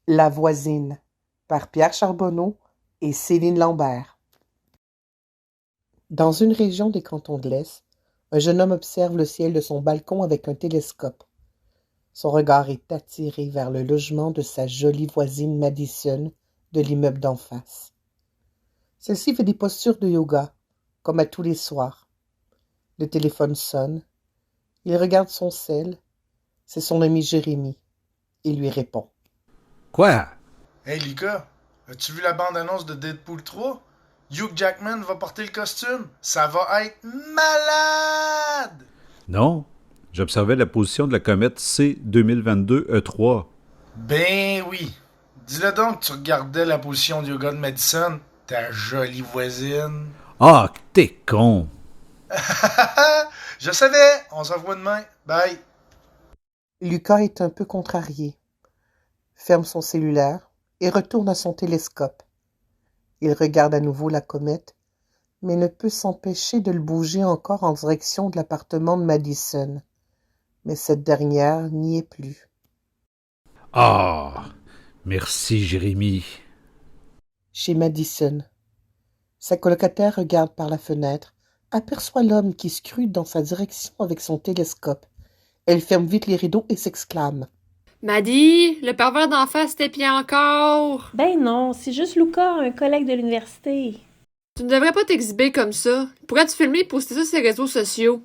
La voisine, par Pierre Charbonneau et Céline Lambert. Dans une région des cantons de l'Est, un jeune homme observe le ciel de son balcon avec un télescope. Son regard est attiré vers le logement de sa jolie voisine Madison de l'immeuble d'en face. Celle-ci fait des postures de yoga, comme à tous les soirs. Le téléphone sonne. Il regarde son cell. C'est son ami Jérémy. Il lui répond. Quoi? Hey Lucas, as-tu vu la bande-annonce de Deadpool 3? Hugh Jackman va porter le costume. Ça va être malade! Non, j'observais la position de la comète C 2022-E3. Ben oui. Dis-le donc que tu regardais la position de yoga de Madison, ta jolie voisine. Ah, t'es con! Je savais! On se revoit demain. Bye! Lucas est un peu contrarié, ferme son cellulaire et retourne à son télescope. Il regarde à nouveau la comète, mais ne peut s'empêcher de le bouger encore en direction de l'appartement de Madison. Mais cette dernière n'y est plus. Ah, merci Jérémy. Chez Madison, sa colocataire regarde par la fenêtre, aperçoit l'homme qui scrute dans sa direction avec son télescope. Elle ferme vite les rideaux et s'exclame. Maddy, le pervers d'en face t'épie encore! Ben non, c'est juste Luca, un collègue de l'université. Tu ne devrais pas t'exhiber comme ça. Pourrais-tu filmer et poster ça sur les réseaux sociaux?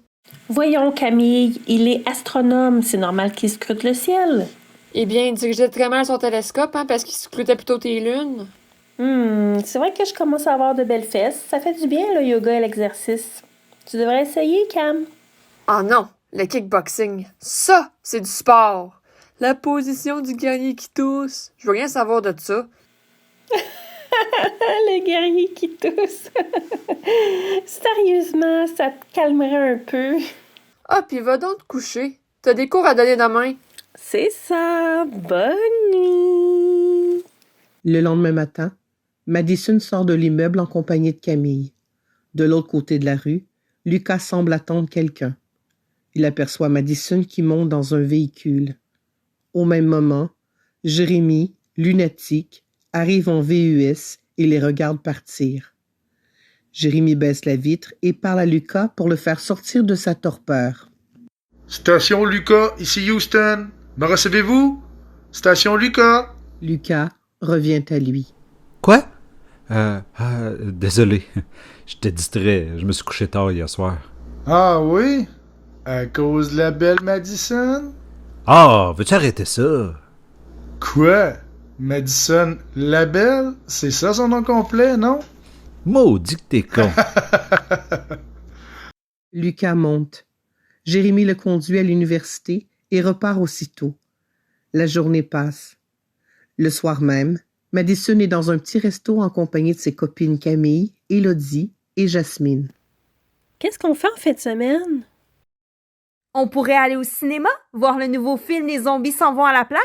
Voyons, Camille, il est astronome, c'est normal qu'il scrute le ciel. Eh bien, il dirigeait très mal son télescope, parce qu'il scrutait plutôt tes lunes. C'est vrai que je commence à avoir de belles fesses. Ça fait du bien, le yoga et l'exercice. Tu devrais essayer, Cam. Ah non, le kickboxing. Ça, c'est du sport. La position du guerrier qui tousse. Je veux rien savoir de ça. Le guerrier qui tousse. Sérieusement, ça te calmerait un peu. Ah, pis va donc te coucher. T'as des cours à donner demain. C'est ça. Bonne nuit. Le lendemain matin, Madison sort de l'immeuble en compagnie de Camille. De l'autre côté de la rue, Lucas semble attendre quelqu'un. Il aperçoit Madison qui monte dans un véhicule. Au même moment, Jérémy, lunatique, arrive en VUS et les regarde partir. Jérémy baisse la vitre et parle à Lucas pour le faire sortir de sa torpeur. Station Lucas, ici Houston. Me recevez-vous? Station Lucas. Lucas revient à lui. Quoi? Désolé. J'étais distrait. Je me suis couché tard hier soir. Ah oui? À cause de la belle Madison? Ah, veux-tu arrêter ça? Quoi? Madison Labelle? C'est ça son nom complet, non? Maudit que t'es con. Lucas monte. Jérémy le conduit à l'université et repart aussitôt. La journée passe. Le soir même, Madison est dans un petit resto en compagnie de ses copines Camille, Élodie et Jasmine. Qu'est-ce qu'on fait en fin de semaine? On pourrait aller au cinéma, voir le nouveau film Les zombies s'en vont à la plage?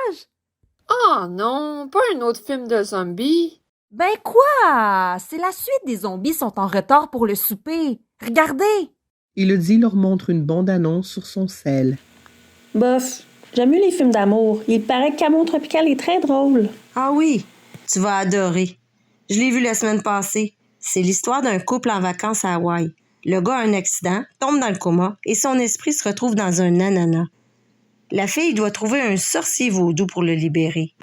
Oh non, pas un autre film de zombies. Ben quoi? C'est la suite des zombies sont en retard pour le souper. Regardez! Élodie leur montre une bande-annonce sur son cell. Bof, j'aime mieux les films d'amour. Il paraît que Camo Tropical est très drôle. Ah oui, tu vas adorer. Je l'ai vu la semaine passée. C'est l'histoire d'un couple en vacances à Hawaï. Le gars a un accident, tombe dans le coma et son esprit se retrouve dans un ananas. La fille doit trouver un sorcier vaudou pour le libérer.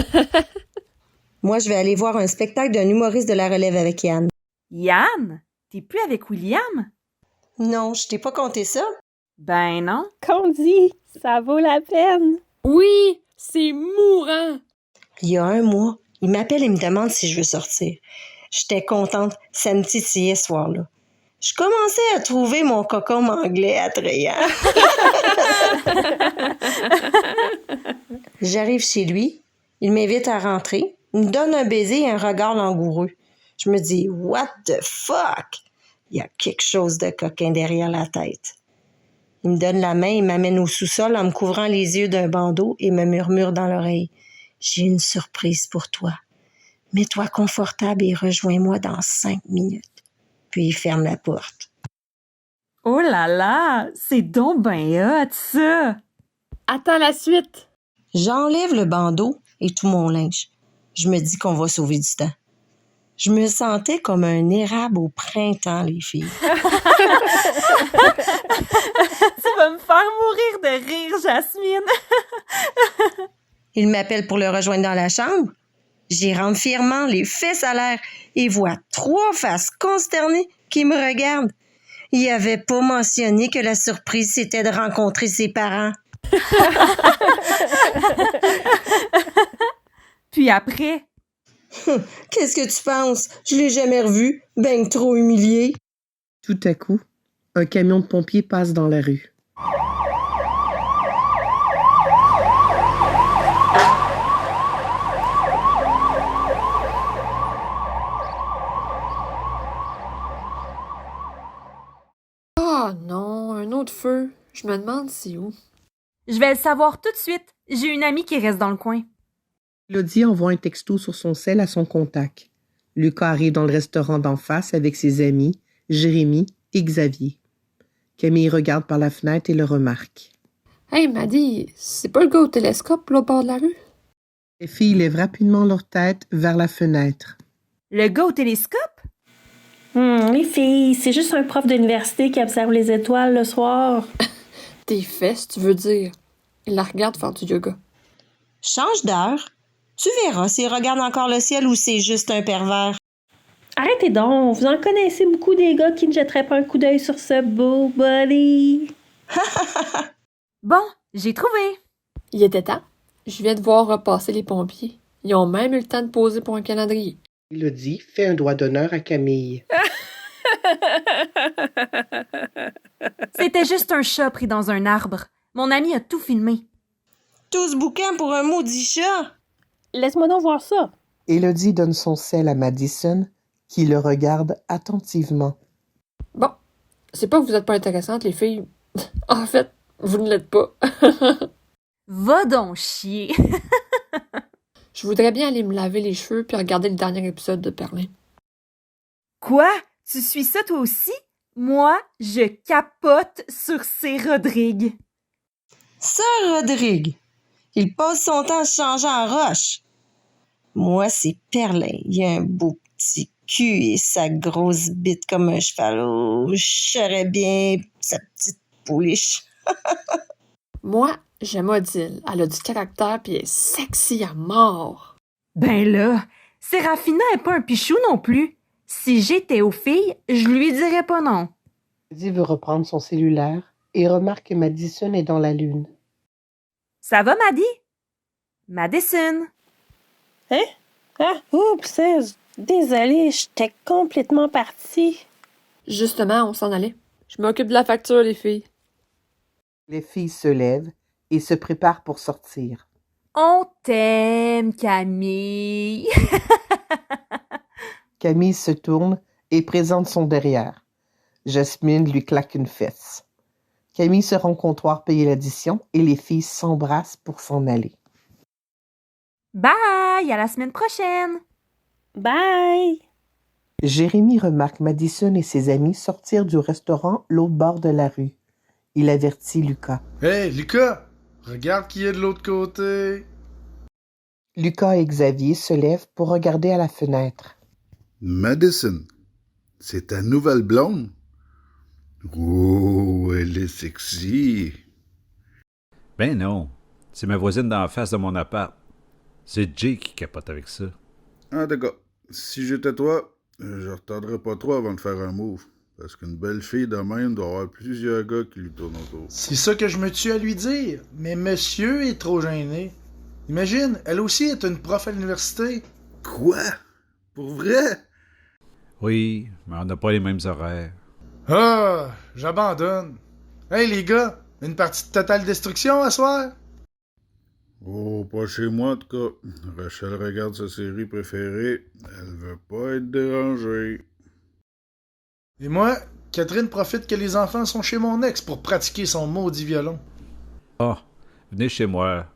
Moi, je vais aller voir un spectacle d'un humoriste de la relève avec Yann. Yann? T'es plus avec William? Non, je t'ai pas conté ça? Ben non. Qu'on dit, ça vaut la peine. Oui, c'est mourant. Il y a un mois, il m'appelle et me demande si je veux sortir. J'étais contente, ça me titillait ce soir-là. Je commençais à trouver mon cocon anglais attrayant. J'arrive chez lui, il m'invite à rentrer, il me donne un baiser et un regard langoureux. Je me dis « What the fuck? » Il y a quelque chose de coquin derrière la tête. Il me donne la main et m'amène au sous-sol en me couvrant les yeux d'un bandeau et me murmure dans l'oreille « J'ai une surprise pour toi. Mets-toi confortable et rejoins-moi dans 5 minutes. » Puis il ferme la porte. Oh là là! C'est donc ben hot, ça! Attends la suite. J'enlève le bandeau et tout mon linge. Je me dis qu'on va sauver du temps. Je me sentais comme un érable au printemps, les filles. Tu vas me faire mourir de rire, Jasmine. Il m'appelle pour le rejoindre dans la chambre. J'y rentre fièrement, les fesses à l'air, et vois 3 faces consternées qui me regardent. Il avait pas mentionné que la surprise, c'était de rencontrer ses parents. Puis après, Qu'est-ce que tu penses? Je l'ai jamais revu. Ben trop humilié. Tout à coup, un camion de pompiers passe dans la rue. Ah non, un autre feu. Je me demande c'est où. je vais le savoir tout de suite. J'ai une amie qui reste dans le coin. Elodie envoie un texto sur son cell à son contact. Lucas arrive dans le restaurant d'en face avec ses amis, Jérémy et Xavier. Camille regarde par la fenêtre et le remarque. Hey, Maddy, c'est pas le gars au télescope, là, au bord de la rue? Les filles lèvent rapidement leur tête vers la fenêtre. Le gars au télescope? Les filles, c'est juste un prof d'université qui observe les étoiles le soir. Tes fesses, tu veux dire. Il la regarde faire du yoga. Change d'heure. Tu verras s'il regarde encore le ciel ou c'est juste un pervers. Arrêtez donc, vous en connaissez beaucoup des gars qui ne jetteraient pas un coup d'œil sur ce beau body. Bon, j'ai trouvé. Il était temps. Je viens de voir repasser les pompiers. Ils ont même eu le temps de poser pour un calendrier. Elodie fait un doigt d'honneur à Camille. C'était juste un chat pris dans un arbre. Mon ami a tout filmé. Tout ce bouquin pour un maudit chat. Laisse-moi donc voir ça. Elodie donne son sel à Madison, qui le regarde attentivement. Bon, c'est pas que vous êtes pas intéressantes, les filles. En fait, vous ne l'êtes pas. Va donc chier. Je voudrais bien aller me laver les cheveux puis regarder le dernier épisode de Perlin. Quoi? Tu suis ça toi aussi? Moi, je capote sur ces Rodrigue. Ça, Rodrigue, il passe son temps à se changer en roche. Moi, c'est Perlin. Il a un beau petit cul et sa grosse bite comme un cheval. Oh, je serais bien sa petite pouliche. Moi, j'aime Odile. Elle a du caractère puis elle est sexy à mort. Ben là, Sérafina est pas un pichou non plus. Si j'étais aux filles, je lui dirais pas non. Elodie veut reprendre son cellulaire et remarque que Madison est dans la lune. Ça va, Maddy? Madison? Hein? Ah, oups, désolée, j'étais complètement partie. Justement, on s'en allait. Je m'occupe de la facture, les filles. Les filles se lèvent et se préparent pour sortir. On t'aime, Camille. Camille se tourne et présente son derrière. Jasmine lui claque une fesse. Camille se rend au comptoir payer l'addition et les filles s'embrassent pour s'en aller. Bye, à la semaine prochaine. Bye! Jérémy remarque Madison et ses amis sortir du restaurant l'autre bord de la rue. Il avertit Lucas. Hey, Lucas! Regarde qui est de l'autre côté! Lucas et Xavier se lèvent pour regarder à la fenêtre. Madison, c'est ta nouvelle blonde? Oh, elle est sexy. Ben non, c'est ma voisine d'en face de mon appart. C'est Jay qui capote avec ça. Ah, d'accord. Si j'étais toi, je retarderais pas trop avant de faire un move. Parce qu'une belle fille de même doit avoir plusieurs gars qui lui tournent autour. C'est ça que je me tue à lui dire, mais monsieur est trop gêné. Imagine, elle aussi est une prof à l'université. Quoi? Pour vrai? Oui, mais on n'a pas les mêmes horaires. Ah, j'abandonne. Hey les gars, une partie de totale destruction à soir? Oh, pas chez moi en tout cas. Rachel regarde sa série préférée. Elle veut pas être dérangée. Et moi, Catherine profite que les enfants sont chez mon ex pour pratiquer son maudit violon. Ah, venez chez moi.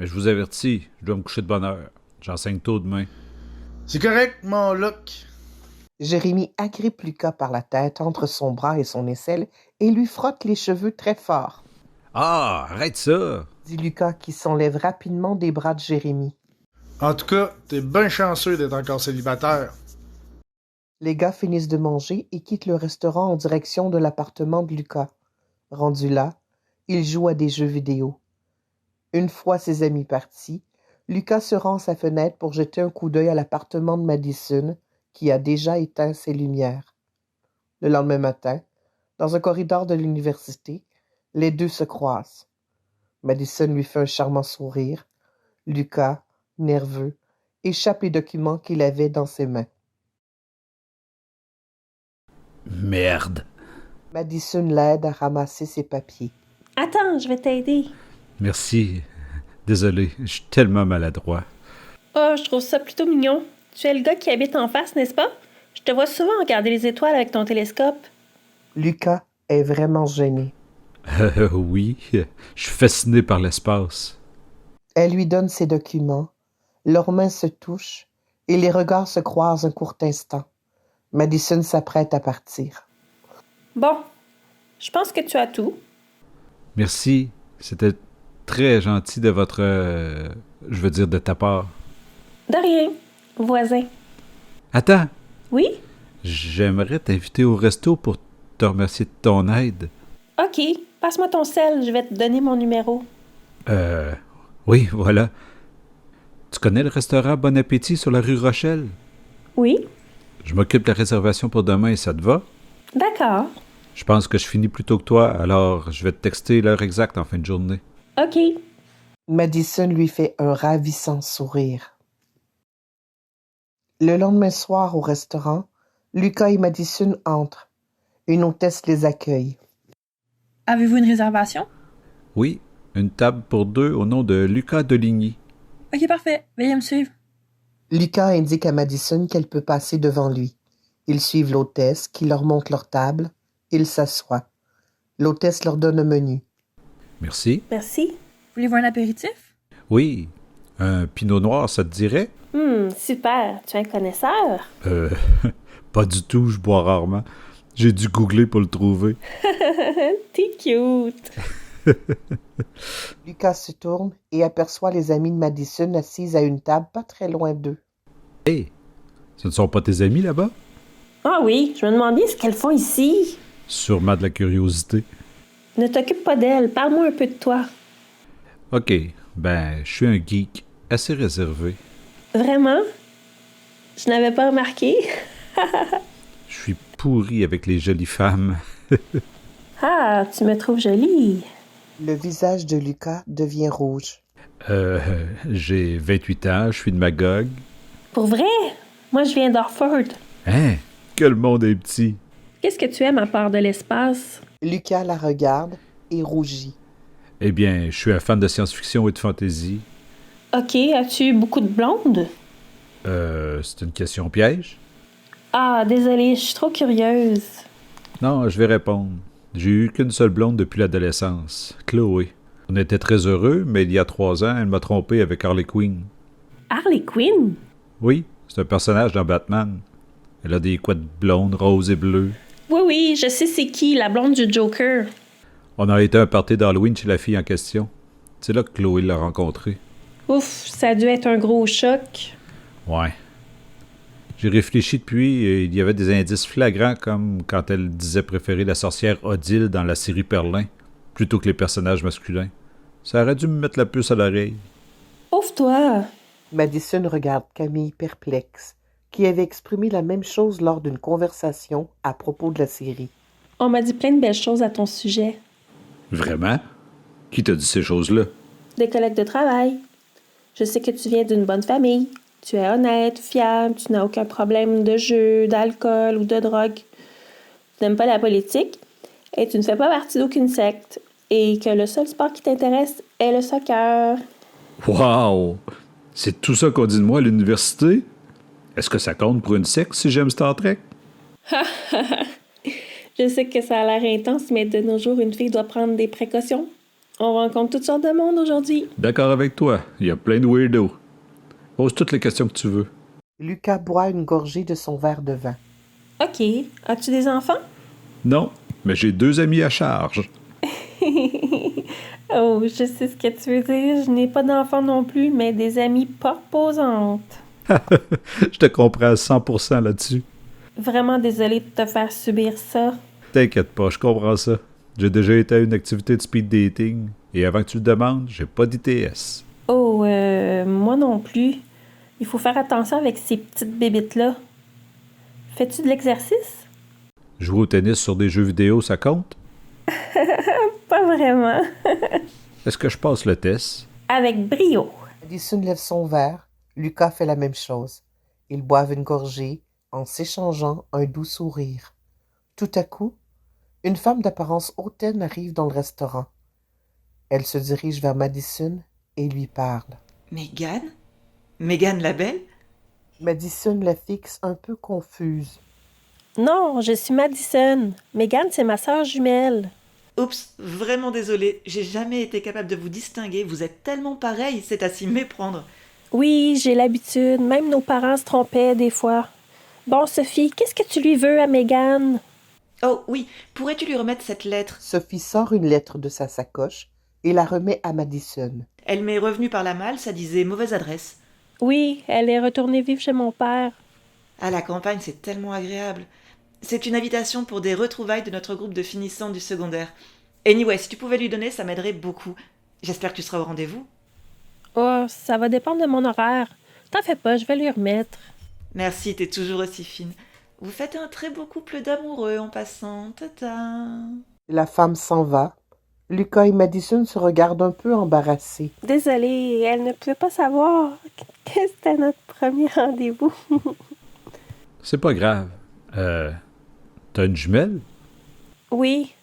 Mais je vous avertis, je dois me coucher de bonne heure. J'enseigne tôt demain. C'est correct, mon look. Jérémy agrippe Lucas par la tête entre son bras et son aisselle et lui frotte les cheveux très fort. Ah, arrête ça! Dit Lucas qui s'enlève rapidement des bras de Jérémy. En tout cas, t'es bien chanceux d'être encore célibataire. Les gars finissent de manger et quittent le restaurant en direction de l'appartement de Lucas. Rendu là, il joue à des jeux vidéo. Une fois ses amis partis, Lucas se rend à sa fenêtre pour jeter un coup d'œil à l'appartement de Madison, qui a déjà éteint ses lumières. Le lendemain matin, dans un corridor de l'université, les deux se croisent. Madison lui fait un charmant sourire. Lucas, nerveux, échappe les documents qu'il avait dans ses mains. Merde. Madison l'aide à ramasser ses papiers. Attends, je vais t'aider. Merci. Désolé, je suis tellement maladroit. Oh, je trouve ça plutôt mignon. Tu es le gars qui habite en face, n'est-ce pas? Je te vois souvent regarder les étoiles avec ton télescope. Lucas est vraiment gêné. Oui, je suis fasciné par l'espace. Elle lui donne ses documents. Leurs mains se touchent et les regards se croisent un court instant. Madison s'apprête à partir. Bon, je pense que tu as tout. Merci, c'était très gentil de votre... je veux dire de ta part. De rien, voisin. Attends, Oui? j'aimerais t'inviter au resto pour te remercier de ton aide. OK, passe-moi ton sel, je vais te donner mon numéro. Oui, voilà. Tu connais le restaurant Bon Appétit sur la rue Rochelle? Oui? Je m'occupe de la réservation pour demain et ça te va? D'accord. Je pense que je finis plus tôt que toi, alors je vais te texter l'heure exacte en fin de journée. OK. Madison lui fait un ravissant sourire. Le lendemain soir au restaurant, Lucas et Madison entrent. Une hôtesse les accueille. Avez-vous une réservation? Oui, une table pour deux au nom de Lucas Deligny. Ok, parfait. Veuillez me suivre. Lucas indique à Madison qu'elle peut passer devant lui. Ils suivent l'hôtesse qui leur montre leur table. Ils s'assoient. L'hôtesse leur donne un menu. Merci. Merci. Voulez-vous un apéritif? Oui, un pinot noir, ça te dirait? Super. Tu es un connaisseur? Pas du tout, je bois rarement. J'ai dû googler pour le trouver. T'es cute. Lucas se tourne et aperçoit les amis de Madison assises à une table pas très loin d'eux. Hé, ce ne sont pas tes amis là-bas? Ah oui, je me demandais ce qu'elles font ici. Sûrement de la curiosité. Ne t'occupe pas d'elles, parle-moi un peu de toi. Ok, ben, je suis un geek assez réservé. Vraiment? Je n'avais pas remarqué. Je suis pourri avec les jolies femmes. Ah, tu me trouves jolie. Le visage de Lucas devient rouge. J'ai 28 ans, je suis de Magog. Pour vrai? Moi, je viens d'Orford. Hein? Que le monde est petit. Qu'est-ce que tu aimes à part de l'espace? Lucas la regarde et rougit. Eh bien, je suis un fan de science-fiction et de fantasy. OK, as-tu eu beaucoup de blondes? C'est une question piège? Ah, désolée, je suis trop curieuse. Non, je vais répondre. J'ai eu qu'une seule blonde depuis l'adolescence, Chloé. On était très heureux, mais il y a 3 ans, elle m'a trompé avec Harley Quinn. Harley Quinn? Oui, c'est un personnage dans Batman. Elle a des couettes blondes, roses et bleues. Oui, oui, je sais c'est qui, la blonde du Joker. On a été à un party d'Halloween chez la fille en question. C'est là que Chloé l'a rencontrée. Ouf, ça a dû être un gros choc. Ouais. J'ai réfléchi depuis et il y avait des indices flagrants comme quand elle disait préférer la sorcière Odile dans la série Perlin, plutôt que les personnages masculins. Ça aurait dû me mettre la puce à l'oreille. Ouf-toi! Madison regarde Camille perplexe, qui avait exprimé la même chose lors d'une conversation à propos de la série. On m'a dit plein de belles choses à ton sujet. Vraiment? Qui t'a dit ces choses-là? Des collègues de travail. Je sais que tu viens d'une bonne famille. Tu es honnête, fiable, tu n'as aucun problème de jeu, d'alcool ou de drogue. Tu n'aimes pas la politique et tu ne fais pas partie d'aucune secte. Et que le seul sport qui t'intéresse est le soccer. Wow! C'est tout ça qu'on dit de moi à l'université? Est-ce que ça compte pour une secte si j'aime Star Trek? Je sais que ça a l'air intense, mais de nos jours, une fille doit prendre des précautions. On rencontre toutes sortes de monde aujourd'hui. D'accord avec toi. Il y a plein de weirdos. Pose toutes les questions que tu veux. Lucas boit une gorgée de son verre de vin. OK. As-tu des enfants? Non, mais j'ai 2 amis à charge. Oh, je sais ce que tu veux dire. Je n'ai pas d'enfant non plus, mais des amies pas reposantes. Je te comprends à 100% là-dessus. Vraiment désolée de te faire subir ça. T'inquiète pas, je comprends ça. J'ai déjà été à une activité de speed dating, et avant que tu le demandes, j'ai pas d'ITS. Oh, moi non plus. Il faut faire attention avec ces petites bébites-là. Fais-tu de l'exercice? Jouer au tennis sur des jeux vidéo, ça compte? Pas vraiment. Est-ce que je passe le test? Avec brio. Madison lève son verre. Lucas fait la même chose. Ils boivent une gorgée en s'échangeant un doux sourire. Tout à coup, une femme d'apparence hautaine arrive dans le restaurant. Elle se dirige vers Madison et lui parle. Megan? Megan la belle? Madison la fixe un peu confuse. Non, je suis Madison. Megan, c'est ma sœur jumelle. Oups, vraiment désolée, j'ai jamais été capable de vous distinguer, vous êtes tellement pareils, c'est à s'y méprendre. Oui, j'ai l'habitude. Même nos parents se trompaient des fois. Bon, Sophie, qu'est-ce que tu lui veux à Megan? Oh oui, pourrais-tu lui remettre cette lettre? Sophie sort une lettre de sa sacoche et la remet à Madison. Elle m'est revenue par la malle, ça disait mauvaise adresse. Oui, elle est retournée vivre chez mon père. À la campagne, c'est tellement agréable. C'est une invitation pour des retrouvailles de notre groupe de finissants du secondaire. Anyway, si tu pouvais lui donner, ça m'aiderait beaucoup. J'espère que tu seras au rendez-vous. Oh, ça va dépendre de mon horaire. T'en fais pas, je vais lui remettre. Merci, t'es toujours aussi fine. Vous faites un très beau couple d'amoureux en passant. Tata. La femme s'en va. Lucas et Madison se regardent un peu embarrassés. Désolée, elle ne pouvait pas savoir que c'était notre premier rendez-vous. C'est pas grave. T'as une jumelle? Oui.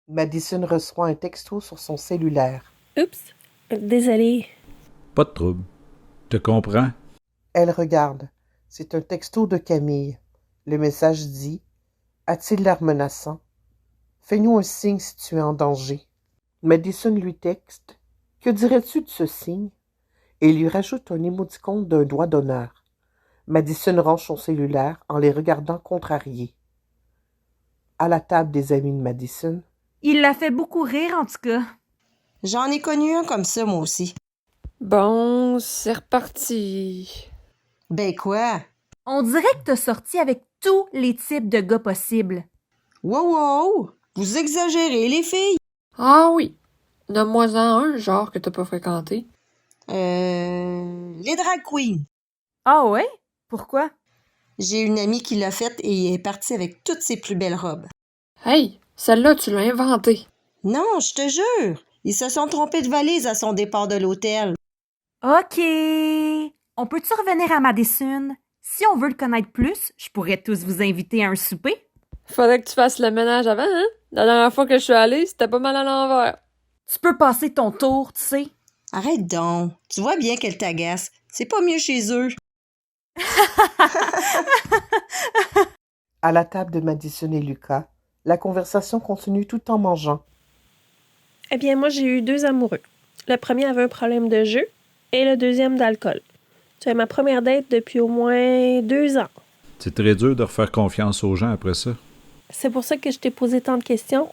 Madison reçoit un texto sur son cellulaire. Oups, désolée. Pas de trouble. Te comprends? Elle regarde. C'est un texto de Camille. Le message dit « A-t-il l'air menaçant? Fais-nous un signe si tu es en danger. » Madison lui texte « Que dirais-tu de ce signe? » et lui rajoute un émoticône d'un doigt d'honneur. Madison range son cellulaire en les regardant contrariés. À la table des amis de Madison. Il l'a fait beaucoup rire, en tout cas. J'en ai connu un comme ça, moi aussi. Bon, c'est reparti. Ben quoi? On dirait que t'as sorti avec tous les types de gars possibles. Wow, wow! Vous exagérez, les filles! Ah oui. Nomme-moi-en un, genre, que t'as pas fréquenté. Les drag queens. Ah ouais? Pourquoi? J'ai une amie qui l'a faite et est partie avec toutes ses plus belles robes. Hey, celle-là, tu l'as inventée. Non, je te jure! Ils se sont trompés de valise à son départ de l'hôtel. OK. On peut-tu revenir à Madison? Si on veut le connaître plus, je pourrais tous vous inviter à un souper. Faudrait que tu fasses le ménage avant, hein? La dernière fois que je suis allée, c'était pas mal à l'envers. Tu peux passer ton tour, tu sais. Arrête donc. Tu vois bien qu'elle t'agace. C'est pas mieux chez eux. À la table de Madison et Lucas, la conversation continue tout en mangeant. Eh bien, moi, j'ai eu 2 amoureux. Le premier avait un problème de jeu et le deuxième d'alcool. Tu es ma première date depuis au moins 2 ans. C'est très dur de refaire confiance aux gens après ça. C'est pour ça que je t'ai posé tant de questions.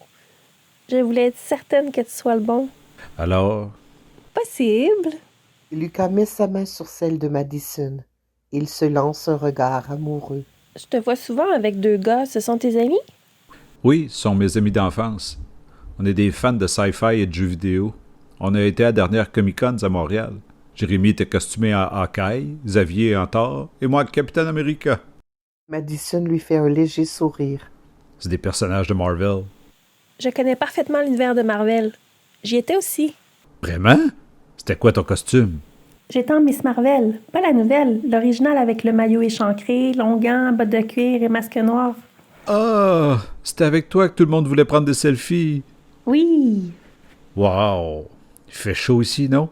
Je voulais être certaine que tu sois le bon. Alors, Possible. Lucas met sa main sur celle de Madison. Il se lance un regard amoureux. Je te vois souvent avec 2 gars. Ce sont tes amis? oui, ce sont mes amis d'enfance. On est des fans de sci-fi et de jeux vidéo. On a été à la dernière Comic-Con à Montréal. Jérémy était costumé en Hawkeye, Xavier en Thor, et moi, Capitaine America. Madison lui fait un léger sourire. C'est des personnages de Marvel. Je connais parfaitement l'univers de Marvel. J'y étais aussi. Vraiment? C'était quoi ton costume? J'étais en Miss Marvel. Pas la nouvelle, l'original avec le maillot échancré, longs gants, bottes de cuir et masque noir. Ah! C'était avec toi que tout le monde voulait prendre des selfies. Oui. Wow! Il fait chaud ici, non?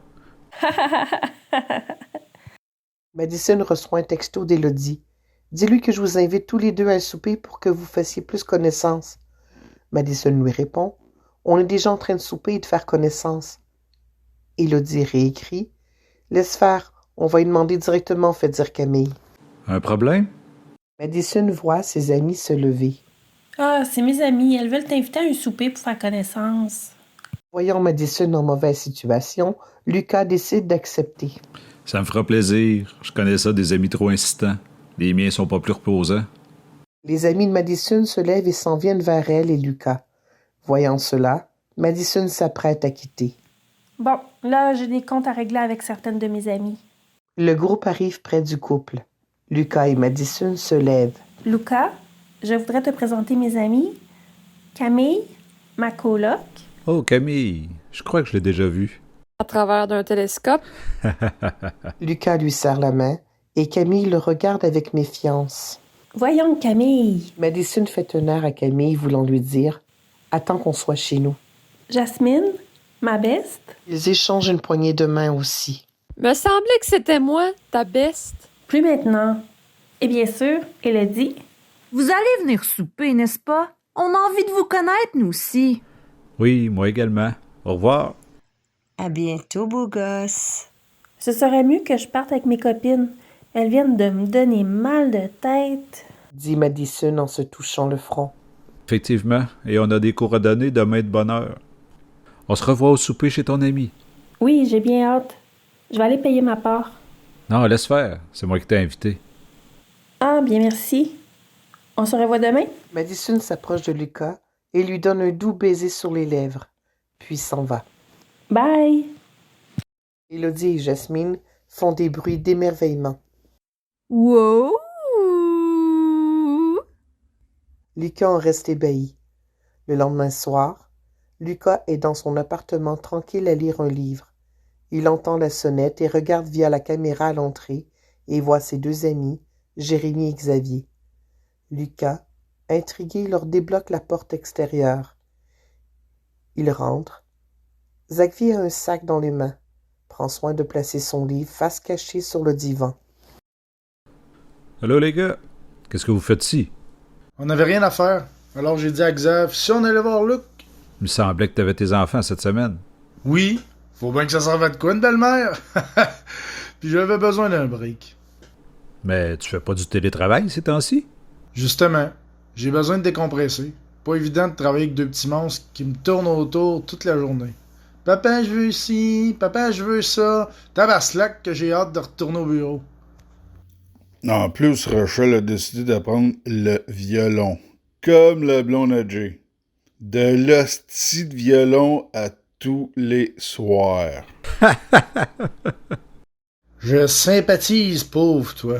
Madison reçoit un texto d'Élodie. Dis-lui que je vous invite tous les deux à souper pour que vous fassiez plus connaissance. Madison lui répond. On est déjà en train de souper et de faire connaissance. Élodie réécrit. Laisse faire, on va y demander directement, fait dire Camille. Un problème? Madison voit ses amis se lever. Ah, c'est mes amis. Elles veulent t'inviter à un souper pour faire connaissance. Voyant Madison en mauvaise situation, Lucas décide d'accepter. Ça me fera plaisir. Je connais ça des amis trop insistants. Les miens sont pas plus reposants. Les amis de Madison se lèvent et s'en viennent vers elle et Lucas. Voyant cela, Madison s'apprête à quitter. Bon, là, j'ai des comptes à régler avec certaines de mes amies. Le groupe arrive près du couple. Lucas et Madison se lèvent. Lucas, je voudrais te présenter mes amis. Camille, ma coloc. Oh, Camille, je crois que je l'ai déjà vue. À travers d'un télescope. Lucas lui serre la main et Camille le regarde avec méfiance. Voyons, Camille. Madison fait un air à Camille voulant lui dire « Attends qu'on soit chez nous ». Jasmine, ma beste. Ils échangent une poignée de main aussi. Me semblait que c'était moi, ta beste. Plus maintenant. Et bien sûr, Elodie. Vous allez venir souper, n'est-ce pas? On a envie de vous connaître, nous aussi. Oui, moi également. Au revoir. À bientôt, beau gosse. Ce serait mieux que je parte avec mes copines. Elles viennent de me donner mal de tête. Dit Madison en se touchant le front. Effectivement, et on a des cours à donner demain de bonne heure. On se revoit au souper chez ton ami. Oui, j'ai bien hâte. Je vais aller payer ma part. Non, laisse faire. C'est moi qui t'ai invité. Ah, bien merci. On se revoit demain? Madison s'approche de Lucas et lui donne un doux baiser sur les lèvres, puis s'en va. Bye! Élodie et Jasmine font des bruits d'émerveillement. Wow! Lucas en reste ébahi. Le lendemain soir, Lucas est dans son appartement tranquille à lire un livre. Il entend la sonnette et regarde via la caméra à l'entrée et voit ses deux amis, Jérémie et Xavier. Lucas, intrigué, leur débloque la porte extérieure. Il rentre. Xavier a un sac dans les mains, prend soin de placer son livre face cachée sur le divan. Allô les gars, qu'est-ce que vous faites ici? On n'avait rien à faire. Alors j'ai dit à Xav, si on allait voir Luc. Il me semblait que t'avais tes enfants cette semaine. Oui, faut bien que ça serve à de quoi, une belle-mère. Puis j'avais besoin d'un break. Mais tu fais pas du télétravail ces temps-ci? Justement, j'ai besoin de décompresser. Pas évident de travailler avec deux petits monstres qui me tournent autour toute la journée. Papa, je veux ci, papa, je veux ça. Tabaslac que j'ai hâte de retourner au bureau. En plus, Rachel a décidé d'apprendre le violon, comme la blonde à Jay. De l'hostie de violon à tous les soirs. Je sympathise, pauvre toi.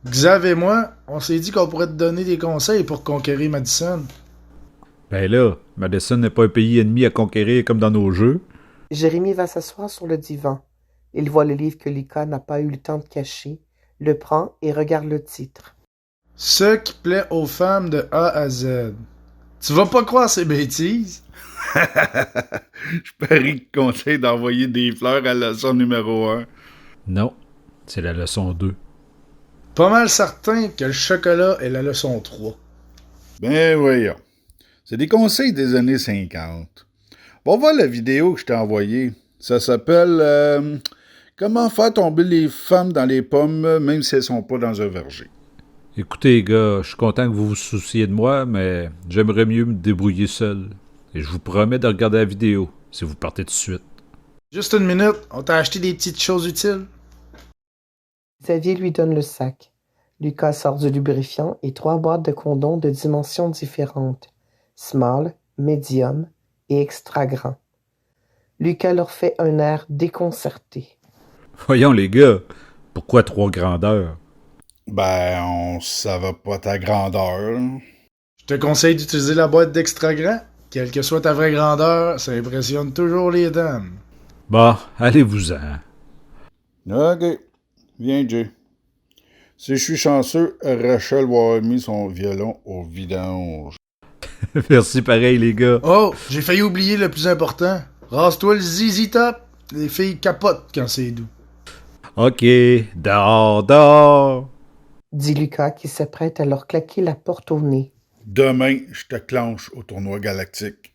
Xav et moi, on s'est dit qu'on pourrait te donner des conseils pour conquérir Madison. Ben là, Madison n'est pas un pays ennemi à conquérir comme dans nos jeux. Jérémie va s'asseoir sur le divan. Il voit le livre que Lucas n'a pas eu le temps de cacher, le prend et regarde le titre. Ce qui plaît aux femmes de A à Z. Tu vas pas croire ces bêtises? Je parie qu'il conseille d'envoyer des fleurs à la leçon numéro 1. Non, c'est la leçon 2. Pas mal certain que le chocolat est la leçon 3. Ben voyons. C'est des conseils des années 50. Va voir la vidéo que je t'ai envoyée. Ça s'appelle Comment faire tomber les femmes dans les pommes même si elles sont pas dans un verger. Écoutez, gars, je suis content que vous vous souciez de moi, mais j'aimerais mieux me débrouiller seul. Et je vous promets de regarder la vidéo, si vous partez tout de suite. Juste une minute, on t'a acheté des petites choses utiles. Xavier lui donne le sac. Lucas sort du lubrifiant et 3 boîtes de condoms de dimensions différentes. Small, medium et extra grand. Lucas leur fait un air déconcerté. Voyons les gars, pourquoi 3 grandeurs? Ben, on savait pas ta grandeur. Je te conseille d'utiliser la boîte d'extra grand. Quelle que soit ta vraie grandeur, ça impressionne toujours les dames. Bon, allez-vous-en. Ok. Viens, Jay. Si je suis chanceux, Rachel va avoir mis son violon au vidange. Merci pareil, les gars. Oh, j'ai failli oublier le plus important. Rase-toi le zizi top. Les filles capotent quand c'est doux. Ok, dehors, dehors. Dit Lucas qui s'apprête à leur claquer la porte au nez. Demain, je te clenche au tournoi galactique.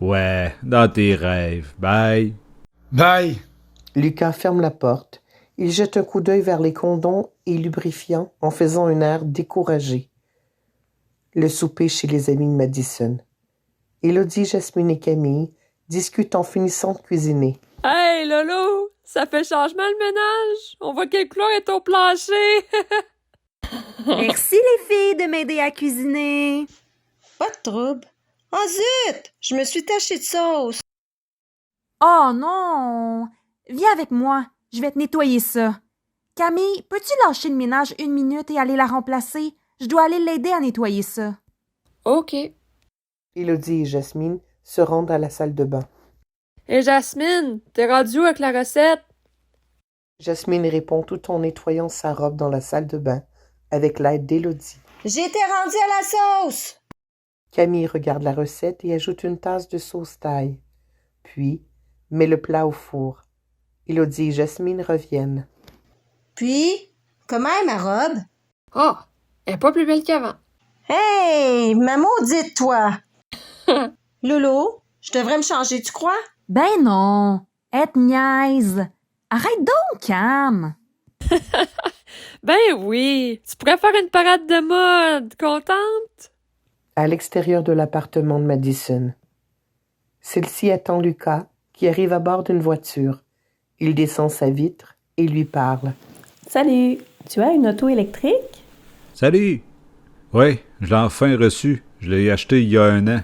Ouais, dans tes rêves. Bye. Bye. Lucas ferme la porte. Il jette un coup d'œil vers les condoms et lubrifiants en faisant un air découragé. Le souper chez les amis de Madison. Élodie, Jasmine et Camille discutent en finissant de cuisiner. Hey, Lolo! Ça fait changement le ménage! On voit quelle couleur est ton plancher! Merci les filles de m'aider à cuisiner. Pas de trouble. Oh zut! Je me suis tachée de sauce. Oh non! Viens avec moi, je vais te nettoyer ça. Camille, peux-tu lâcher le ménage 1 minute et aller la remplacer? Je dois aller l'aider à nettoyer ça. OK. Élodie et Jasmine se rendent à la salle de bain. Et Jasmine, t'es rendu où avec la recette? Jasmine répond tout en nettoyant sa robe dans la salle de bain avec l'aide d'Élodie. J'étais rendue à la sauce. Camille regarde la recette et ajoute une tasse de sauce thaï. Puis, met le plat au four. Élodie et Jasmine reviennent. Puis, comment est ma robe? Oh, elle est pas plus belle qu'avant. Hey, ma maudite, toi! Lolo, je devrais me changer, tu crois? Ben non, être niaise. Arrête donc, Cam. Ben oui, tu pourrais faire une parade de mode. Contente? À l'extérieur de l'appartement de Madison. Celle-ci attend Lucas, qui arrive à bord d'une voiture. Il descend sa vitre et lui parle. Salut, tu as une auto électrique? Salut! Oui, je l'ai enfin reçu. Je l'ai acheté il y a 1 an.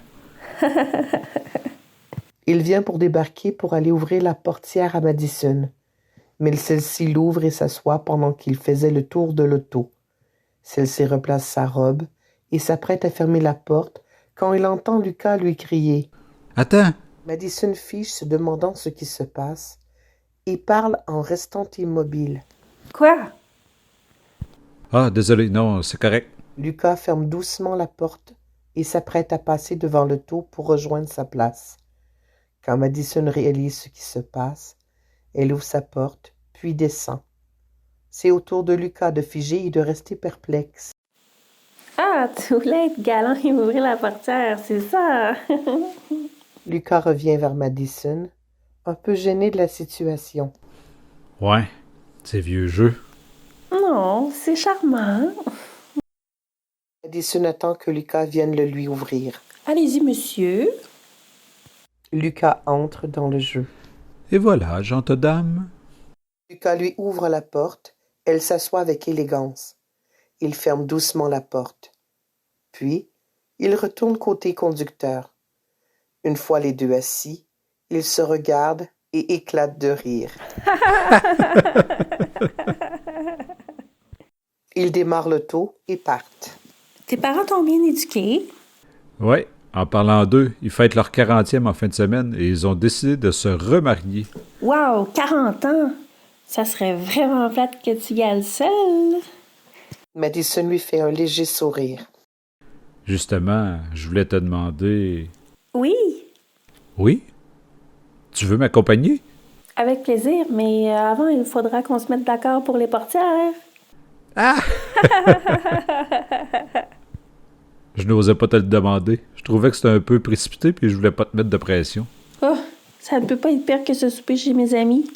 Il vient pour débarquer pour aller ouvrir la portière à Madison. Mais celle-ci l'ouvre et s'assoit pendant qu'il faisait le tour de l'auto. Celle-ci replace sa robe et s'apprête à fermer la porte quand il entend Lucas lui crier. Attends! Madison fiche se demandant ce qui se passe et parle en restant immobile. Quoi? Ah, désolé, non, c'est correct. Lucas ferme doucement la porte et s'apprête à passer devant l'auto pour rejoindre sa place. Quand Madison réalise ce qui se passe, elle ouvre sa porte, puis descend. C'est au tour de Lucas de figer et de rester perplexe. Ah, tu voulais être galant et ouvrir la portière, c'est ça? Lucas revient vers Madison, un peu gêné de la situation. Ouais, c'est vieux jeu. Non, c'est charmant. Madison attend que Lucas vienne le lui ouvrir. Allez-y, monsieur. Lucas entre dans le jeu. Et voilà, gente dame. Lucas lui ouvre la porte. Elle s'assoit avec élégance. Il ferme doucement la porte. Puis, il retourne côté conducteur. Une fois les deux assis, ils se regardent et éclatent de rire. Ils démarrent l'auto et partent. Tes parents t'ont bien éduqué? Ouais, en parlant d'eux, ils fêtent leur 40e en fin de semaine et ils ont décidé de se remarier. Wow, 40 ans! Ça serait vraiment plate que tu y ailles seule. Madison lui fait un léger sourire. Justement, je voulais te demander... Oui, Oui? Tu veux m'accompagner? avec plaisir, mais avant, il faudra qu'on se mette d'accord pour les portières. Ah! Je n'osais pas te le demander. Je trouvais que c'était un peu précipité puis je voulais pas te mettre de pression. Oh, ça ne peut pas être pire que ce souper chez mes amis.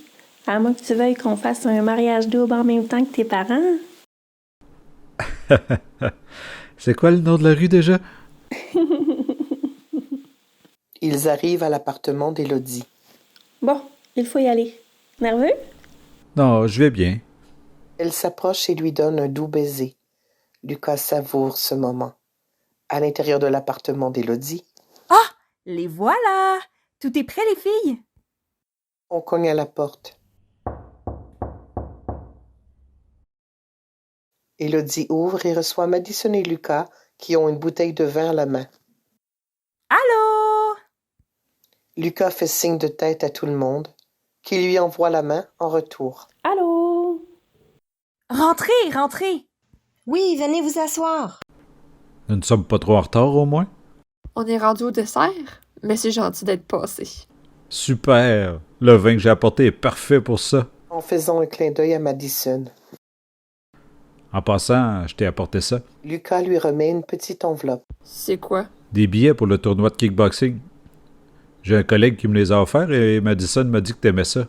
À moins que tu veuilles qu'on fasse un mariage double en même temps que tes parents. C'est quoi le nom de la rue déjà? Ils arrivent à l'appartement d'Élodie. Bon, il faut y aller. Nerveux? Non, je vais bien. Elle s'approche et lui donne un doux baiser. Lucas savoure ce moment. À l'intérieur de l'appartement d'Élodie, Ah! Les voilà! Tout est prêt, les filles? on cogne à la porte. Élodie ouvre et reçoit Madison et Lucas qui ont une bouteille de vin à la main. Allô? Lucas fait signe de tête à tout le monde, qui lui envoie la main en retour. Allô? Rentrez, rentrez! Oui, venez vous asseoir. Nous ne sommes pas trop en retard au moins? On est rendu au dessert, mais c'est gentil d'être passé. Super! Le vin que j'ai apporté est parfait pour ça. En faisant un clin d'œil à Madison, En passant, je t'ai apporté ça. Lucas lui remet une petite enveloppe. C'est quoi? Des billets pour le tournoi de kickboxing. J'ai un collègue qui me les a offerts et Madison m'a dit que t'aimais ça.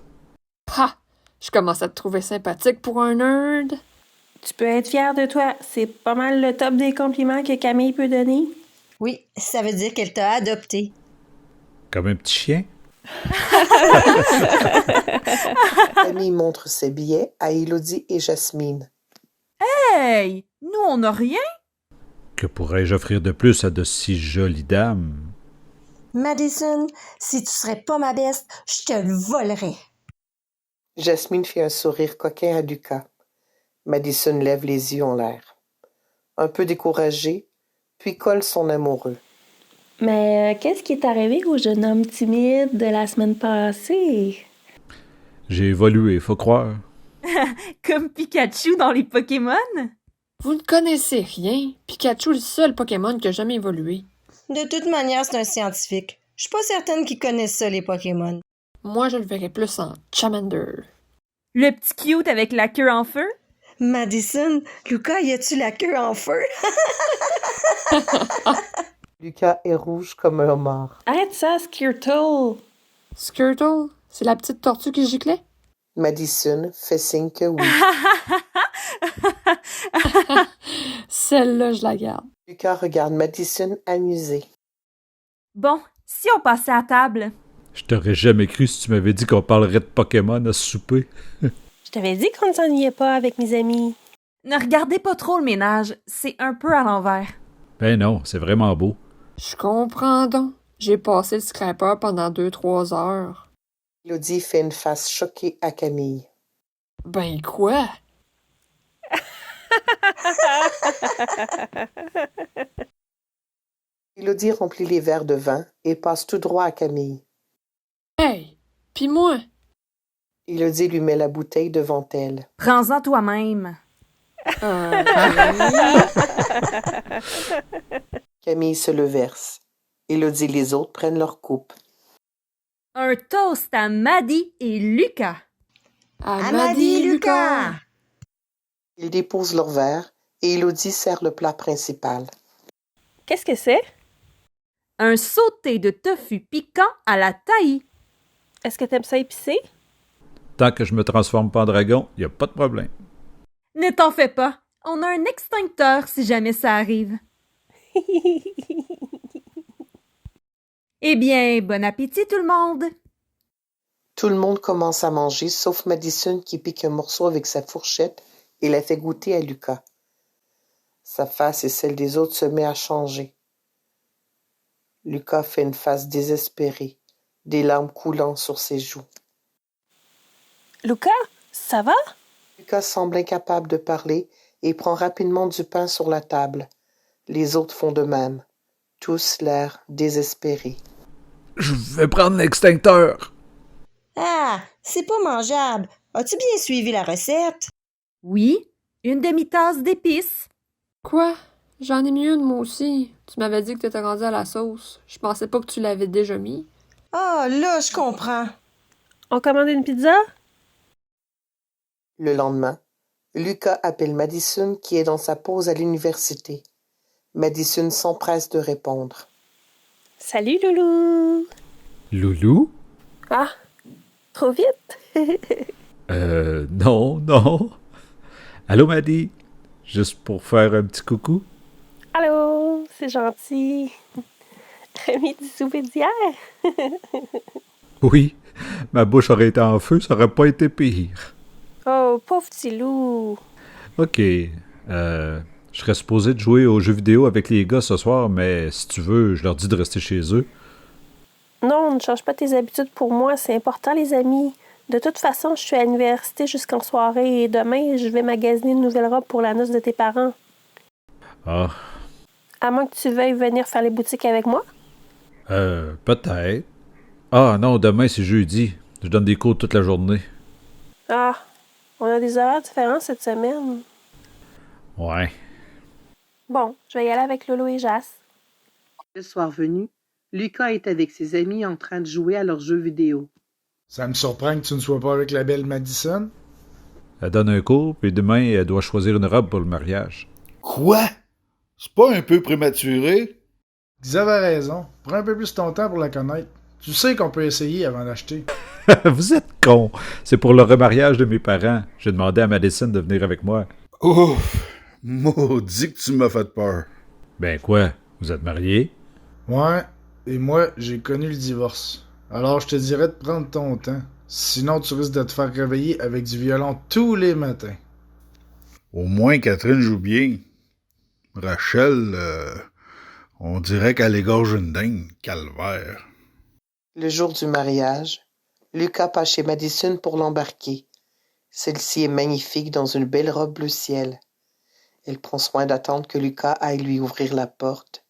Ha! Je commence à te trouver sympathique pour un nerd. Tu peux être fier de toi. C'est pas mal le top des compliments que Camille peut donner. Oui, ça veut dire qu'elle t'a adopté. Comme un petit chien? Camille montre ses billets à Élodie et Jasmine. Hey! Nous, on n'a rien? Que pourrais-je offrir de plus à de si jolies dames? Madison, si tu serais pas ma beste, je te le volerais. Jasmine fait un sourire coquin à Lucas. Madison lève les yeux en l'air. Un peu découragée, puis colle son amoureux. Mais qu'est-ce qui est arrivé au jeune homme timide de la semaine passée? J'ai évolué, faut croire. Comme Pikachu dans les Pokémon? Vous ne connaissez rien. Pikachu est le seul Pokémon qui a jamais évolué. De toute manière, c'est un scientifique. Je suis pas certaine qu'il connaisse ça, les Pokémon. Moi, je le verrais plus en Charmander. Le petit cute avec la queue en feu? Madison, Lucas, y a-tu la queue en feu? Lucas est rouge comme un homard. Arrête ça, Skirtle! Skirtle, c'est la petite tortue qui giclait? Madison fait signe que oui. Celle-là, je la garde. Lucas regarde Madison amusé. Bon, si on passait à table. Je t'aurais jamais cru si tu m'avais dit qu'on parlerait de Pokémon à ce souper. Je t'avais dit qu'on ne s'ennuyait pas avec mes amis. Ne regardez pas trop le ménage, c'est un peu à l'envers. Ben non, c'est vraiment beau. Je comprends donc. J'ai passé le scraper pendant 2-3 heures. Élodie fait une face choquée à Camille. Ben quoi? Élodie remplit les verres de vin et passe tout droit à Camille. Hey, pis moi? Élodie lui met la bouteille devant elle. Prends-en toi-même. Camille se le verse. Élodie et les autres prennent leur coupe. Un toast à Maddie et Lucas. À Maddy et Lucas! Ils déposent leur verre et Élodie sert le plat principal. Qu'est-ce que c'est? Un sauté de tofu piquant à la taille. Est-ce que t'aimes ça épicé? Tant que je me transforme pas en dragon, y a pas de problème. Ne t'en fais pas, on a un extincteur si jamais ça arrive. Eh bien, bon appétit tout le monde! Tout le monde commence à manger, sauf Madison qui pique un morceau avec sa fourchette et la fait goûter à Lucas. Sa face et celle des autres se met à changer. Lucas fait une face désespérée, des larmes coulant sur ses joues. Lucas, ça va? Lucas semble incapable de parler et prend rapidement du pain sur la table. Les autres font de même. Tous l'air désespérés. Je vais prendre l'extincteur. Ah, c'est pas mangeable. As-tu bien suivi la recette? Oui, une demi-tasse d'épices. Quoi? J'en ai mis une, moi aussi. Tu m'avais dit que t'étais rendu à la sauce. Je pensais pas que tu l'avais déjà mis. Ah, là, je comprends. On commande une pizza? Le lendemain, Lucas appelle Madison qui est dans sa pause à l'université. Madison s'empresse de répondre. Salut, Loulou! Loulou? Ah, trop vite? Non. Allô, Maddy? Juste pour faire un petit coucou? Allô, c'est gentil. Remis du souper d'hier? Oui, ma bouche aurait été en feu, ça aurait pas été pire. Oh, pauvre petit loup. OK, je serais supposé de jouer aux jeux vidéo avec les gars ce soir, mais si tu veux, je leur dis de rester chez eux. Non, ne change pas tes habitudes pour moi, c'est important les amis. De toute façon, je suis à l'université jusqu'en soirée et demain, je vais magasiner une nouvelle robe pour la noce de tes parents. Ah, À moins que tu veuilles venir faire les boutiques avec moi. Peut-être. Ah non, demain c'est jeudi. Je donne des cours toute la journée. Ah, on a des horaires différents cette semaine. Ouais. Bon, je vais y aller avec Lolo et Jas. Le soir venu, Lucas est avec ses amis en train de jouer à leurs jeux vidéo. Ça me surprend que tu ne sois pas avec la belle Madison. Elle donne un cours, puis demain, elle doit choisir une robe pour le mariage. Quoi? C'est pas un peu prématuré? Ils avaient raison. Prends un peu plus ton temps pour la connaître. Tu sais qu'on peut essayer avant d'acheter. Vous êtes con. C'est pour le remariage de mes parents. J'ai demandé à Madison de venir avec moi. Ouf! Maudit que tu m'as fait peur. Ben quoi? Vous êtes mariés? Ouais, Et moi, j'ai connu le divorce. Alors je te dirais de prendre ton temps. Sinon, tu risques de te faire réveiller avec du violon tous les matins. Au moins, Catherine joue bien. Rachel, on dirait qu'elle égorge une dingue. Calvaire. Le jour du mariage, Lucas passe chez Madison pour l'embarquer. Celle-ci est magnifique dans une belle robe bleu ciel. Elle prend soin d'attendre que Lucas aille lui ouvrir la porte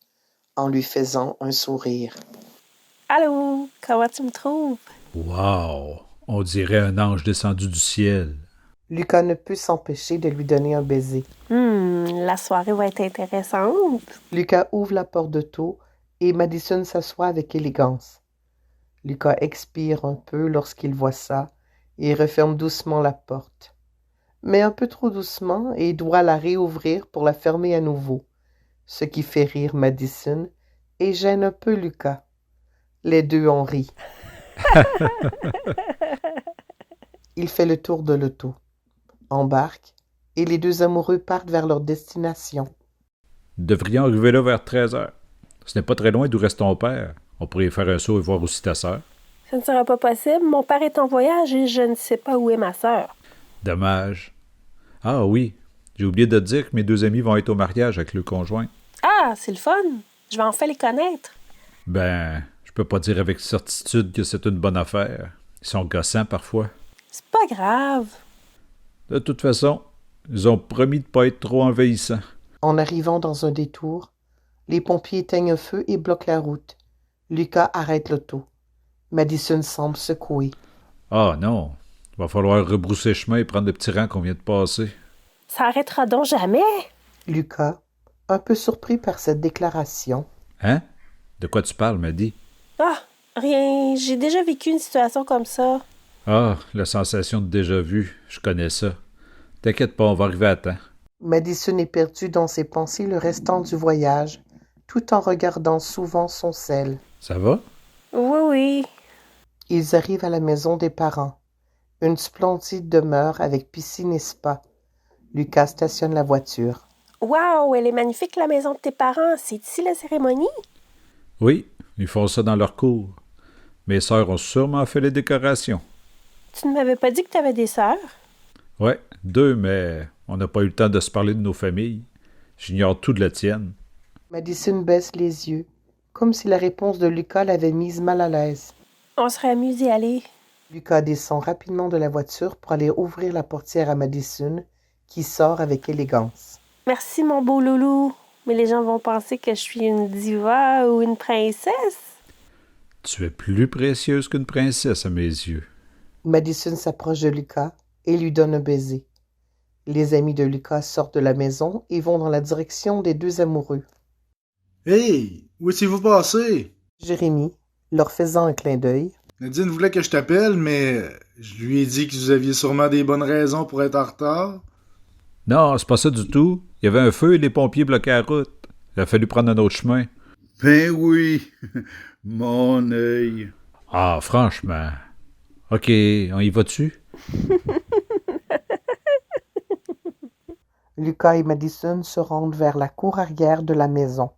en lui faisant un sourire. Allô, comment tu me trouves? Wow! On dirait un ange descendu du ciel. Lucas ne peut s'empêcher de lui donner un baiser. La soirée va être intéressante. Lucas ouvre la porte d'auto et Madison s'assoit avec élégance. Lucas expire un peu lorsqu'il voit ça et referme doucement la porte. Mais un peu trop doucement et doit la réouvrir pour la fermer à nouveau, ce qui fait rire Madison et gêne un peu Lucas. Les deux en rient. Il fait le tour de l'auto, embarque et les deux amoureux partent vers leur destination. Nous devrions arriver là vers 13h. Ce n'est pas très loin d'où reste ton père. On pourrait y faire un saut et voir aussi ta sœur. Ça ne sera pas possible. Mon père est en voyage et je ne sais pas où est ma sœur. Dommage. Ah oui, j'ai oublié de te dire que mes deux amis vont être au mariage avec le conjoint. Ah, c'est le fun. Je vais enfin les connaître. Ben, je peux pas dire avec certitude que c'est une bonne affaire. Ils sont gossants parfois. C'est pas grave. De toute façon, ils ont promis de pas être trop envahissants. En arrivant dans un détour, les pompiers éteignent un feu et bloquent la route. Lucas arrête l'auto. Madison semble secouée. Ah non, il va falloir rebrousser chemin et prendre le petit rang qu'on vient de passer. Ça arrêtera donc jamais. Lucas, un peu surpris par cette déclaration. Hein? De quoi tu parles, Maddy? Ah, rien. J'ai déjà vécu une situation comme ça. Ah, la sensation de déjà-vu, je connais ça. T'inquiète pas, on va arriver à temps. Madison est perdue dans ses pensées le restant du voyage, tout en regardant souvent son sel. Ça va? Oui. Ils arrivent à la maison des parents. Une splendide demeure avec piscine et spa. Lucas stationne la voiture. Wow, elle est magnifique la maison de tes parents. C'est ici la cérémonie? Oui, ils font ça dans leur cour. Mes sœurs ont sûrement fait les décorations. Tu ne m'avais pas dit que tu avais des sœurs? Ouais, 2, mais on n'a pas eu le temps de se parler de nos familles. J'ignore tout de la tienne. Madison baisse les yeux, comme si la réponse de Lucas l'avait mise mal à l'aise. On serait amusés à aller. Lucas descend rapidement de la voiture pour aller ouvrir la portière à Madison, qui sort avec élégance. Merci, mon beau loulou. Mais les gens vont penser que je suis une diva ou une princesse. Tu es plus précieuse qu'une princesse à mes yeux. Madison s'approche de Lucas et lui donne un baiser. Les amis de Lucas sortent de la maison et vont dans la direction des deux amoureux. Hey, où étiez-vous passé? Jérémie, leur faisant un clin d'œil. Nadine voulait que je t'appelle, mais je lui ai dit que vous aviez sûrement des bonnes raisons pour être en retard. Non, c'est pas ça du tout. Il y avait un feu et les pompiers bloquaient la route. Il a fallu prendre un autre chemin. Ben oui, mon œil. Ah, franchement. OK, on y va-tu? Lucas et Madison se rendent vers la cour arrière de la maison.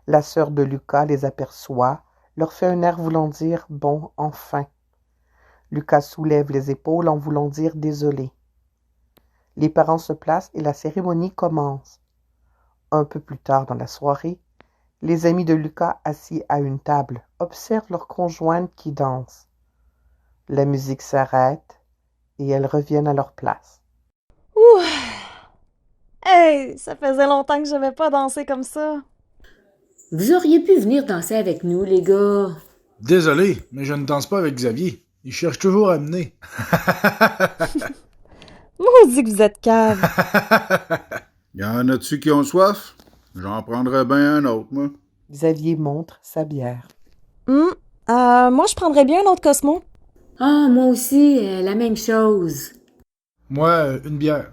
La sœur de Lucas les aperçoit, leur fait un air voulant dire « bon, enfin ». Lucas soulève les épaules en voulant dire « désolé ». Les parents se placent et la cérémonie commence. Un peu plus tard dans la soirée, les amis de Lucas assis à une table observent leur conjointe qui danse. La musique s'arrête et elles reviennent à leur place. Ouh! Hey, ça faisait longtemps que j'avais pas dansé comme ça. Vous auriez pu venir danser avec nous, les gars. Désolé, mais je ne danse pas avec Xavier. Il cherche toujours à mener. Maudit que vous êtes cave. Y en a-tu qui ont soif? J'en prendrais bien un autre, moi. Xavier montre sa bière. Moi, je prendrais bien un autre Cosmo. Ah, moi aussi, la même chose. Moi, une bière.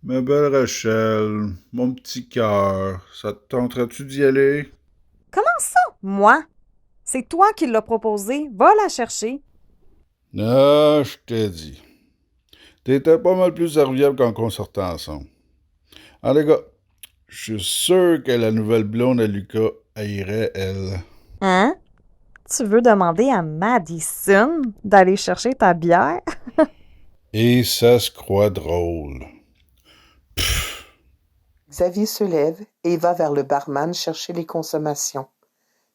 Ma belle Rachel, mon petit cœur, ça te tenterait-tu d'y aller? Comment ça? Moi? C'est toi qui l'as proposé. Va la chercher. Ah, je t'ai dit. T'étais pas mal plus serviable quand on sortait ensemble. Ah, les gars, je suis sûr que la nouvelle blonde à Lucas haïrait, elle. Hein? Tu veux demander à Madison d'aller chercher ta bière? Et ça se croit drôle. Xavier se lève et va vers le barman chercher les consommations.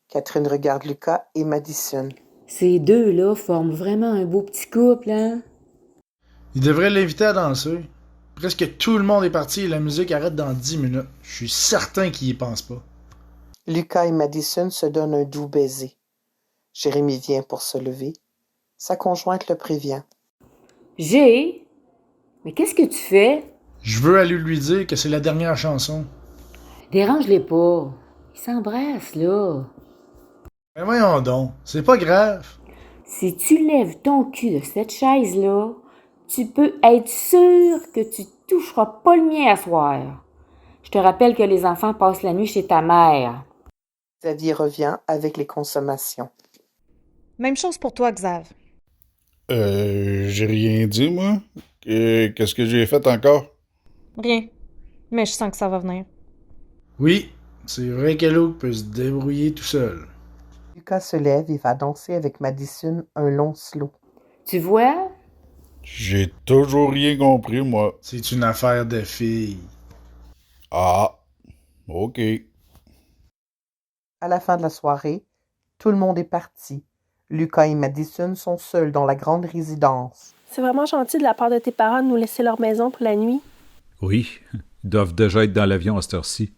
Catherine regarde Lucas et Madison. Ces deux-là forment vraiment un beau petit couple, hein? Il devrait l'inviter à danser. Presque tout le monde est parti et la musique arrête dans 10 minutes. Je suis certain qu'il y pense pas. Lucas et Madison se donnent un doux baiser. Jérémie vient pour se lever. Sa conjointe le prévient. J'ai? Mais qu'est-ce que tu fais? Je veux aller lui dire que c'est la dernière chanson. Dérange-les pas. Ils s'embrassent, là. Mais voyons donc, c'est pas grave. Si tu lèves ton cul de cette chaise-là, tu peux être sûr que tu toucheras pas le mien à soir. Je te rappelle que les enfants passent la nuit chez ta mère. Xavier revient avec les consommations. Même chose pour toi, Xav. J'ai rien dit, moi. Qu'est-ce que j'ai fait encore? Rien. Mais je sens que ça va venir. Oui, c'est vrai que Luke peut se débrouiller tout seul. Lucas se lève et va danser avec Madison un long slow. Tu vois? J'ai toujours rien compris, moi. C'est une affaire de filles. Ah, OK. À la fin de la soirée, tout le monde est parti. Lucas et Madison sont seuls dans la grande résidence. C'est vraiment gentil de la part de tes parents de nous laisser leur maison pour la nuit. Oui, ils doivent déjà être dans l'avion à cette heure-ci.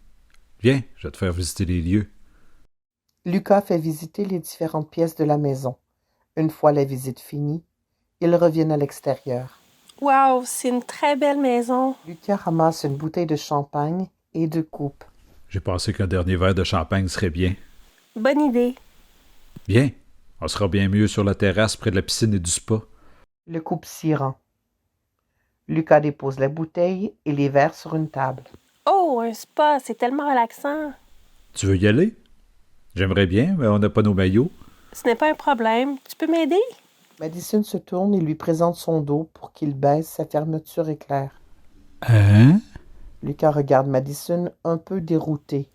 Viens, je vais te faire visiter les lieux. Lucas fait visiter les différentes pièces de la maison. Une fois la visite finie, ils reviennent à l'extérieur. Wow, c'est une très belle maison. Lucas ramasse une bouteille de champagne et deux coupes. J'ai pensé qu'un dernier verre de champagne serait bien. Bonne idée. Bien, on sera bien mieux sur la terrasse près de la piscine et du spa. Le couple s'y rend. Lucas dépose la bouteille et les verres sur une table. Oh, un spa, c'est tellement relaxant. Tu veux y aller? J'aimerais bien, mais on n'a pas nos maillots. Ce n'est pas un problème. Tu peux m'aider? Madison se tourne et lui présente son dos pour qu'il baisse sa fermeture éclair. Hein? Lucas regarde Madison un peu dérouté.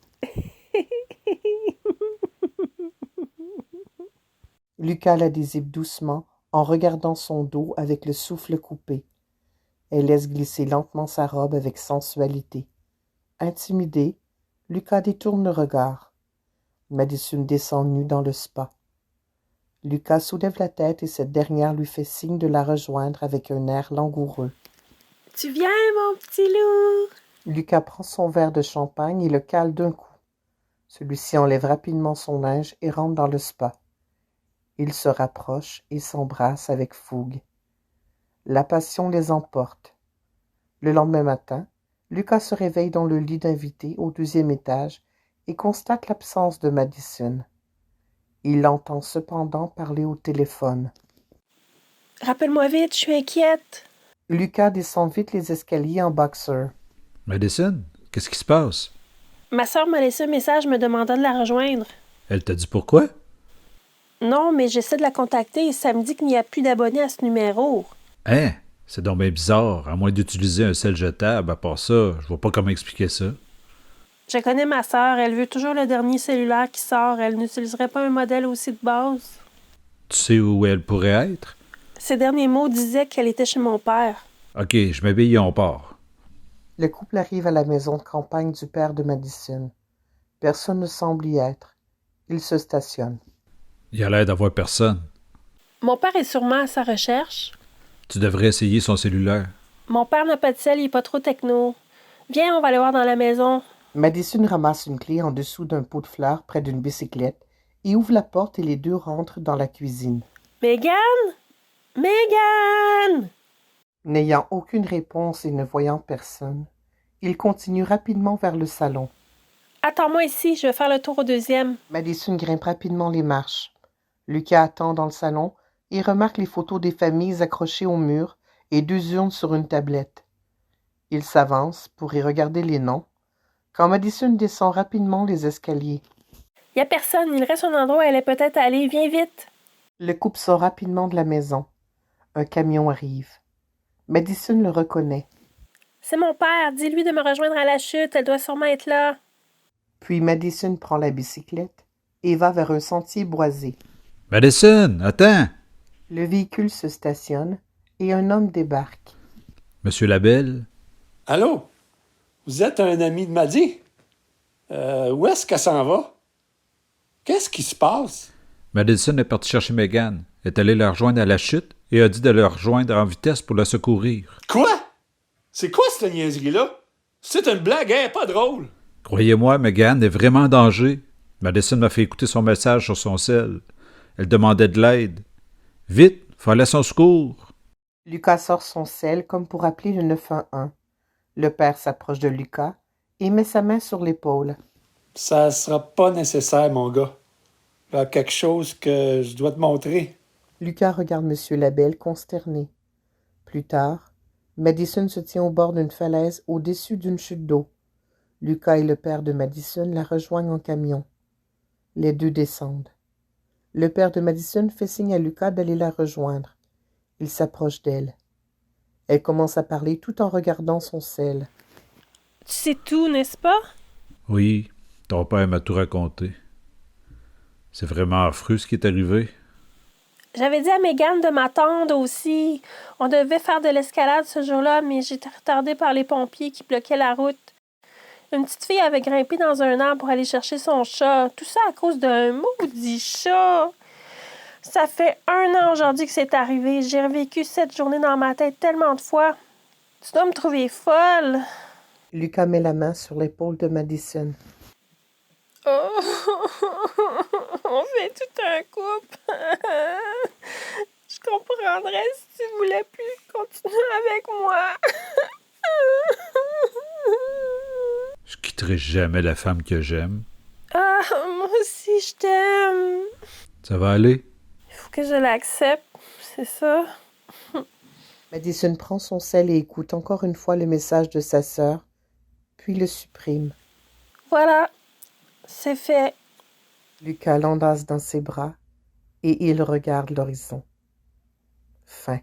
Lucas la désipe doucement en regardant son dos avec le souffle coupé. Elle laisse glisser lentement sa robe avec sensualité. Intimidé, Lucas détourne le regard. Madison descend nue dans le spa. Lucas soulève la tête et cette dernière lui fait signe de la rejoindre avec un air langoureux. « Tu viens, mon petit loup? » Lucas prend son verre de champagne et le cale d'un coup. Celui-ci enlève rapidement son linge et rentre dans le spa. Ils se rapprochent et s'embrassent avec fougue. La passion les emporte. Le lendemain matin, Lucas se réveille dans le lit d'invité au 2e étage et constate l'absence de Madison. Il l'entend cependant parler au téléphone. « Rappelle-moi vite, je suis inquiète. » Lucas descend vite les escaliers en boxer. « Madison, qu'est-ce qui se passe? » Ma sœur m'a laissé un message me demandant de la rejoindre. Elle t'a dit pourquoi? Non, mais j'essaie de la contacter et ça me dit qu'il n'y a plus d'abonnés à ce numéro. Hein? C'est donc bien bizarre. À moins d'utiliser un sel jetable, à part ça, je vois pas comment expliquer ça. Je connais ma sœur, elle veut toujours le dernier cellulaire qui sort. Elle n'utiliserait pas un modèle aussi de base. Tu sais où elle pourrait être? Ses derniers mots disaient qu'elle était chez mon père. OK, je m'habille et on part. Le couple arrive à la maison de campagne du père de Madison. Personne ne semble y être. Il se stationne. Il a l'air d'avoir personne. Mon père est sûrement à sa recherche. Tu devrais essayer son cellulaire. Mon père n'a pas de sel, il est pas trop techno. Viens, on va aller voir dans la maison. Madison ramasse une clé en dessous d'un pot de fleurs près d'une bicyclette et ouvre la porte et les deux rentrent dans la cuisine. Megan! Megan! N'ayant aucune réponse et ne voyant personne, il continue rapidement vers le salon. Attends-moi ici, je vais faire le tour au 2e. Madison grimpe rapidement les marches. Lucas attend dans le salon et remarque les photos des familles accrochées au mur et 2 urnes sur une tablette. Il s'avance pour y regarder les noms, quand Madison descend rapidement les escaliers. Il n'y a personne, il reste un endroit où elle est peut-être allée. Viens vite! Le couple sort rapidement de la maison. Un camion arrive. Madison le reconnaît. C'est mon père, dis-lui de me rejoindre à la chute, elle doit sûrement être là. Puis Madison prend la bicyclette et va vers un sentier boisé. Madison, attends! Le véhicule se stationne et un homme débarque. Monsieur Labelle? Allô? Vous êtes un ami de Maddy? Où est-ce qu'elle s'en va? Qu'est-ce qui se passe? Madison est partie chercher Megan, est allée la rejoindre à la chute et a dit de la rejoindre en vitesse pour la secourir. Quoi? C'est quoi cette niaiserie-là? C'est une blague, hein? Pas drôle. Croyez-moi, Megan est vraiment en danger. Madison m'a fait écouter son message sur son sel. Elle demandait de l'aide. Vite, faut aller à son secours. Lucas sort son sel comme pour appeler le 911. Le père s'approche de Lucas et met sa main sur l'épaule. Ça sera pas nécessaire, mon gars. Il y a quelque chose que je dois te montrer. Lucas regarde M. Labelle consterné. Plus tard, Madison se tient au bord d'une falaise au-dessus d'une chute d'eau. Lucas et le père de Madison la rejoignent en camion. Les deux descendent. Le père de Madison fait signe à Lucas d'aller la rejoindre. Il s'approche d'elle. Elle commence à parler tout en regardant son sel. Tu sais tout, n'est-ce pas? Oui, ton père m'a tout raconté. C'est vraiment affreux ce qui est arrivé. J'avais dit à Megan de m'attendre aussi. On devait faire de l'escalade ce jour-là, mais j'étais retardée par les pompiers qui bloquaient la route. Une petite fille avait grimpé dans un arbre pour aller chercher son chat. Tout ça à cause d'un maudit chat. Ça fait 1 an aujourd'hui que c'est arrivé. J'ai revécu cette journée dans ma tête tellement de fois. Tu dois me trouver folle. Lucas met la main sur l'épaule de Madison. Oh. On fait tout un couple. Je comprendrais si tu voulais plus continuer avec moi. Je quitterai jamais la femme que j'aime. Ah, moi aussi, je t'aime. Ça va aller? Il faut que je l'accepte, c'est ça. Madison prend son sel et écoute encore une fois le message de sa sœur, puis le supprime. Voilà, c'est fait. Lucas l'enlace dans ses bras et il regarde l'horizon. Fin.